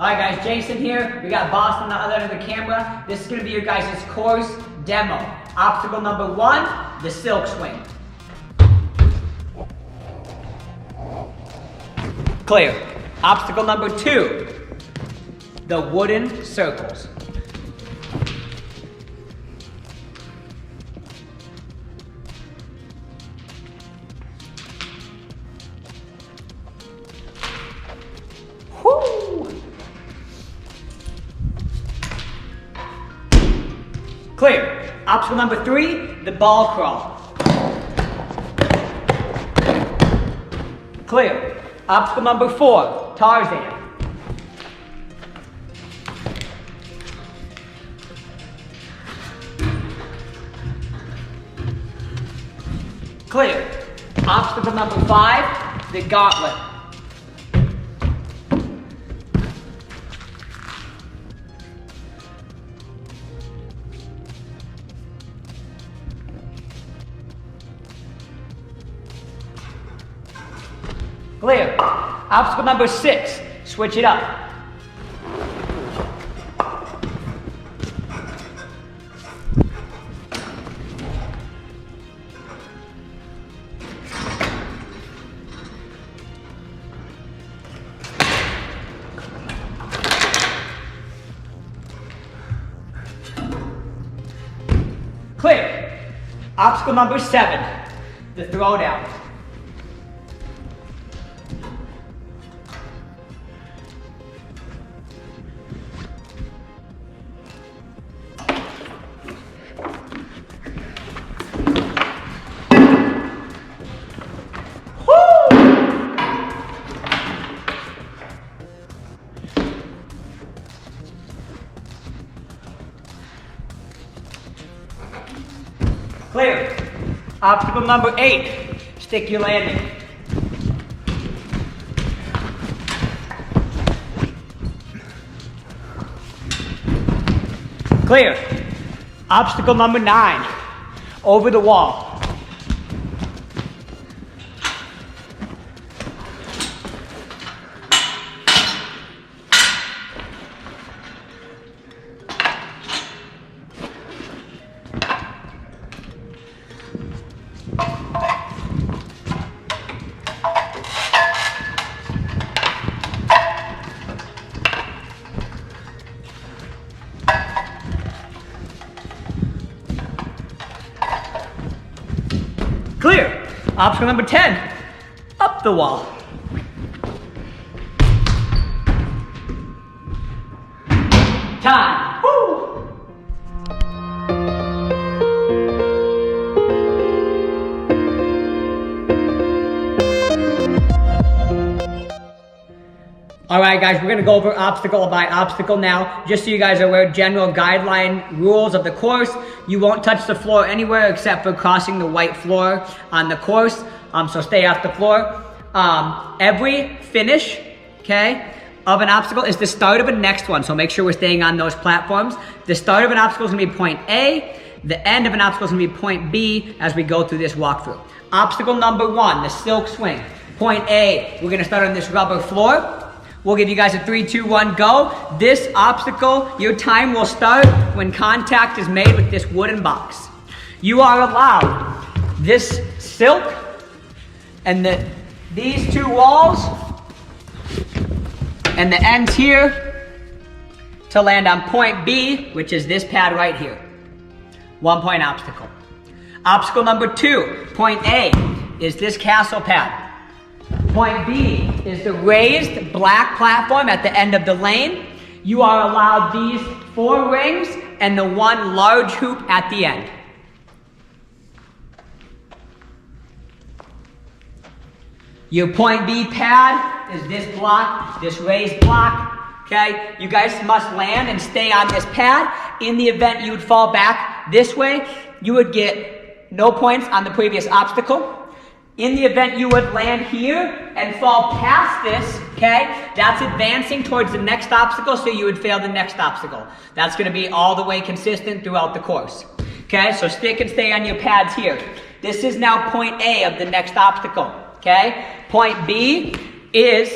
Alright guys, Jason here. We got Boston on the other end of the camera. This is going to be your guys' course demo. Obstacle number 1, the silk swing. Clear. Obstacle number 2, the wooden circles. Clear. Obstacle number 3, the ball crawl. Clear. Obstacle number 4, Tarzan. Clear. Obstacle number 5, the gauntlet. Clear. Obstacle number 6, switch it up. Clear. Obstacle number 7, the throwdown. Clear. Obstacle number 8, stick your landing. Clear. Obstacle number 9, over the wall. Clear. Obstacle number 10, up the wall. Time. Woo! Alright guys, we're going to go over obstacle by obstacle now. Just so you guys are aware, general guideline rules of the course. You won't touch the floor anywhere except for crossing the white floor on the course. So stay off the floor. Every finish, okay, of an obstacle is the start of a next one. So make sure we're staying on those platforms. The start of an obstacle is going to be point A. The end of an obstacle is going to be point B as we go through this walkthrough. Obstacle number 1, the silk swing. Point A, we're going to start on this rubber floor. We'll give you guys a 3, 2, 1, go. This obstacle, your time will start when contact is made with this wooden box. You are allowed this silk and these 2 walls and the ends here to land on point B, which is this pad right here. 1 point obstacle. Obstacle number 2, point A, is this castle pad. Point B is the raised black platform at the end of the lane. You are allowed these 4 rings and the 1 large hoop at the end. Your point B pad is this block, this raised block, okay? You guys must land and stay on this pad. In the event you would fall back this way, you would get no points on the previous obstacle. In the event you would land here and fall past this, okay, that's advancing towards the next obstacle, so you would fail the next obstacle. That's going to be all the way consistent throughout the course. Okay, so stick and stay on your pads here. This is now point A of the next obstacle. Okay, point B is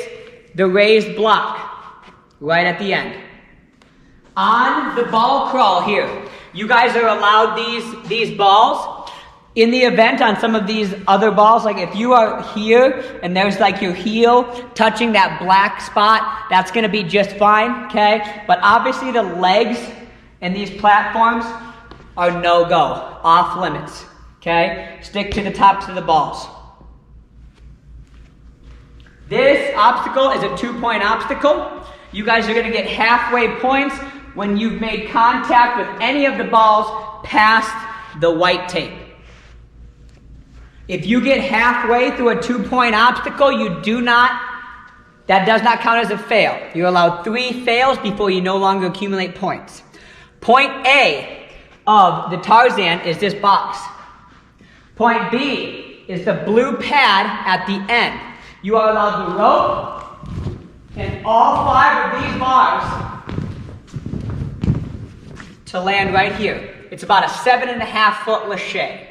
the raised block. right at the end. On the ball crawl here, you guys are allowed these balls. In the event on some of these other balls, like if you are here and there's like your heel touching that black spot, that's gonna be just fine, okay? But obviously the legs and these platforms are no-go, off limits, okay? Stick to the tops of the balls. This obstacle is a 2-point obstacle. You guys are gonna get halfway points when you've made contact with any of the balls past the white tape. If you get halfway through a 2-point obstacle, that does not count as a fail. You're allowed 3 fails before you no longer accumulate points. Point A of the Tarzan is this box. Point B is the blue pad at the end. You are allowed the rope and all 5 of these bars to land right here. It's about a 7.5-foot lache.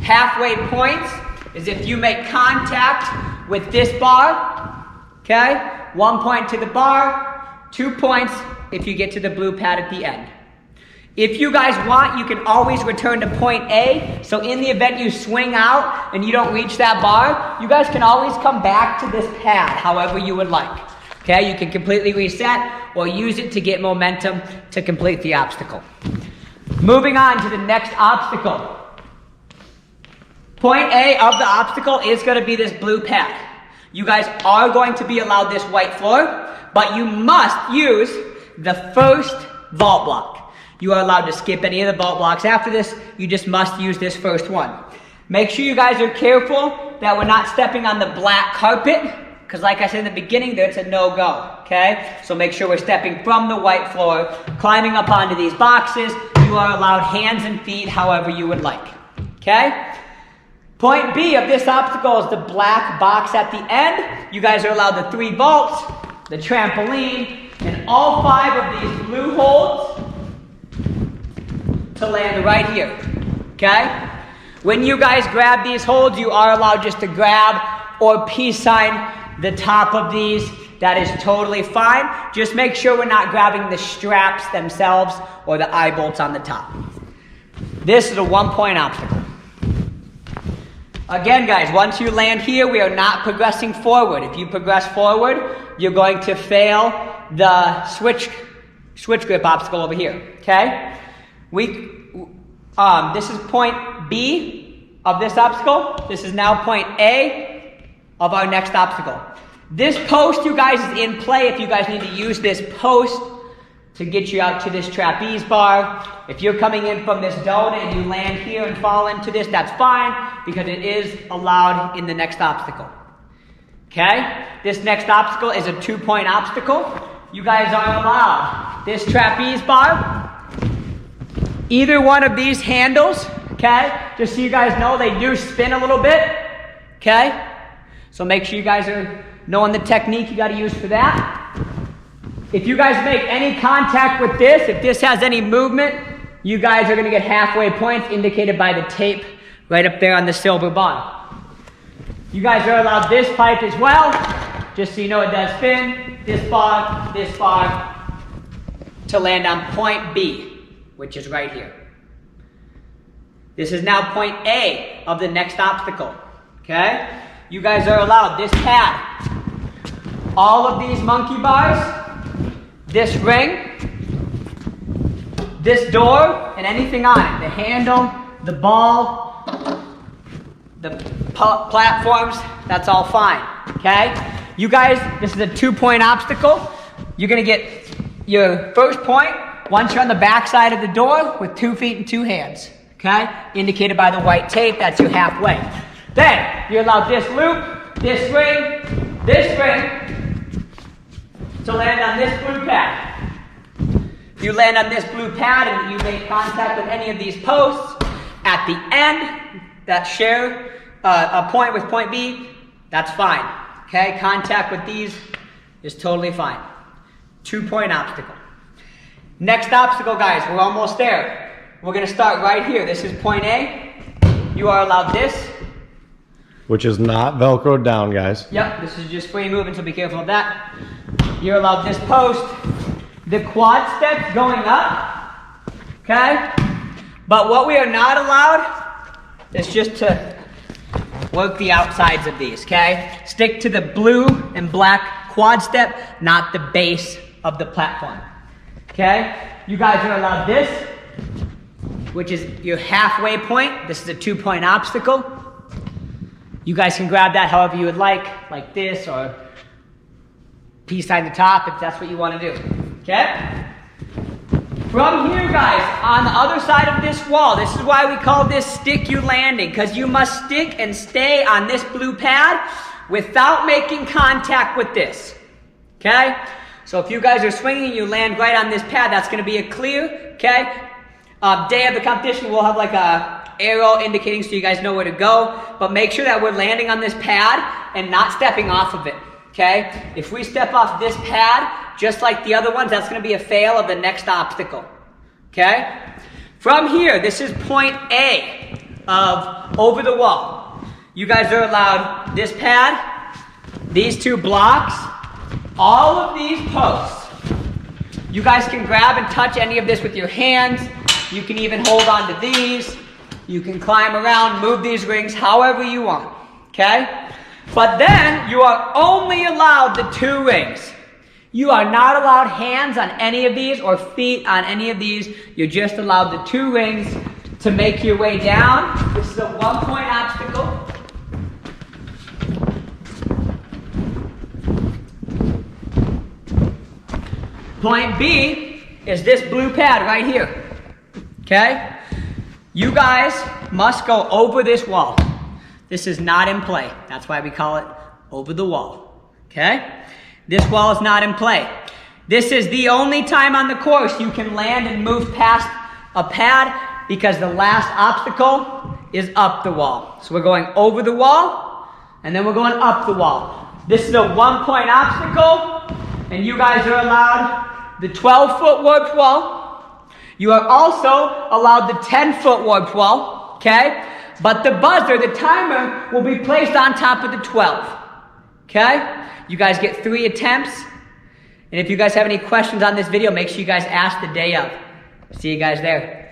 Halfway points is if you make contact with this bar, okay? 1 point to the bar, 2 points if you get to the blue pad at the end. If you guys want, you can always return to point A. So in the event you swing out and you don't reach that bar, you guys can always come back to this pad however you would like. Okay, you can completely reset or use it to get momentum to complete the obstacle. Moving on to the next obstacle. Point A of the obstacle is going to be this blue pad. You guys are going to be allowed this white floor, but you must use the first vault block. You are allowed to skip any of the vault blocks after this. You just must use this first one. Make sure you guys are careful that we're not stepping on the black carpet, because like I said in the beginning, that's a no-go, okay? So make sure we're stepping from the white floor, climbing up onto these boxes. You are allowed hands and feet however you would like, okay? Point B of this obstacle is the black box at the end. You guys are allowed the 3 vaults, the trampoline, and all 5 of these blue holds to land right here, okay? When you guys grab these holds, you are allowed just to grab or peace sign the top of these. That is totally fine. Just make sure we're not grabbing the straps themselves or the eye bolts on the top. This is a 1-point obstacle. Again, guys, once you land here, we are not progressing forward. If you progress forward, you're going to fail the switch grip obstacle over here, okay? This is point B of this obstacle. This is now point A of our next obstacle. This post, you guys, is in play if you guys need to use this post to get you out to this trapeze bar. If you're coming in from this donut and you land here and fall into this, that's fine, because it is allowed in the next obstacle. Okay? This next obstacle is a 2-point obstacle. You guys are allowed this trapeze bar, either one of these handles, okay? Just so you guys know, they do spin a little bit, okay? So make sure you guys are knowing the technique you got to use for that. If you guys make any contact with this, if this has any movement, you guys are going to get halfway points indicated by the tape right up there on the silver bar. You guys are allowed this pipe as well, just so you know it does spin, this bar, to land on point B, which is right here. This is now point A of the next obstacle, okay? You guys are allowed this pad, all of these monkey bars, this ring, this door, and anything on it. The handle, the ball, the platforms, that's all fine, okay? You guys, this is a 2-point obstacle. You're gonna get your first point once you're on the back side of the door with 2 feet and 2 hands, okay? Indicated by the white tape, that's your halfway. Then, you're allowed this loop, this ring, to land on this blue pad. If you land on this blue pad and you make contact with any of these posts, at the end, that share a point with point B, that's fine. Okay, contact with these is totally fine. 2-point obstacle. Next obstacle, guys, we're almost there. We're gonna start right here. This is point A. You are allowed this. Which is not Velcroed down, guys. Yep, this is just free movement, so be careful of that. You're allowed this post. The quad steps going up, okay? But what we are not allowed is just to work the outsides of these, okay? Stick to the blue and black quad step, not the base of the platform, okay? You guys are allowed this, which is your halfway point. This is a 2-point obstacle. You guys can grab that however you would like this or peace sign the top if that's what you want to do, okay? From here, guys, on the other side of this wall, this is why we call this stick you landing, because you must stick and stay on this blue pad without making contact with this, okay? So if you guys are swinging, you land right on this pad, that's going to be a clear, okay? Day of the competition, we'll have like a arrow indicating so you guys know where to go, but make sure that we're landing on this pad and not stepping off of it, okay? If we step off this pad, just like the other ones, that's going to be a fail of the next obstacle, okay? From here, this is point A of over the wall. You guys are allowed this pad, these 2 blocks, all of these posts. You guys can grab and touch any of this with your hands. You can even hold on to these. You can climb around, move these rings however you want, okay? But then you are only allowed the 2 rings. You are not allowed hands on any of these or feet on any of these. You're just allowed the 2 rings to make your way down. This is a 1-point obstacle. Point B is this blue pad right here, okay? You guys must go over this wall. This is not in play. That's why we call it over the wall, okay? This wall is not in play. This is the only time on the course you can land and move past a pad because the last obstacle is up the wall. So we're going over the wall and then we're going up the wall. This is a 1-point obstacle and you guys are allowed the 12-foot warped wall. You are also allowed the 10-foot warped wall, okay? But the buzzer, the timer, will be placed on top of the 12, okay? You guys get 3 attempts. And if you guys have any questions on this video, make sure you guys ask the day of. See you guys there.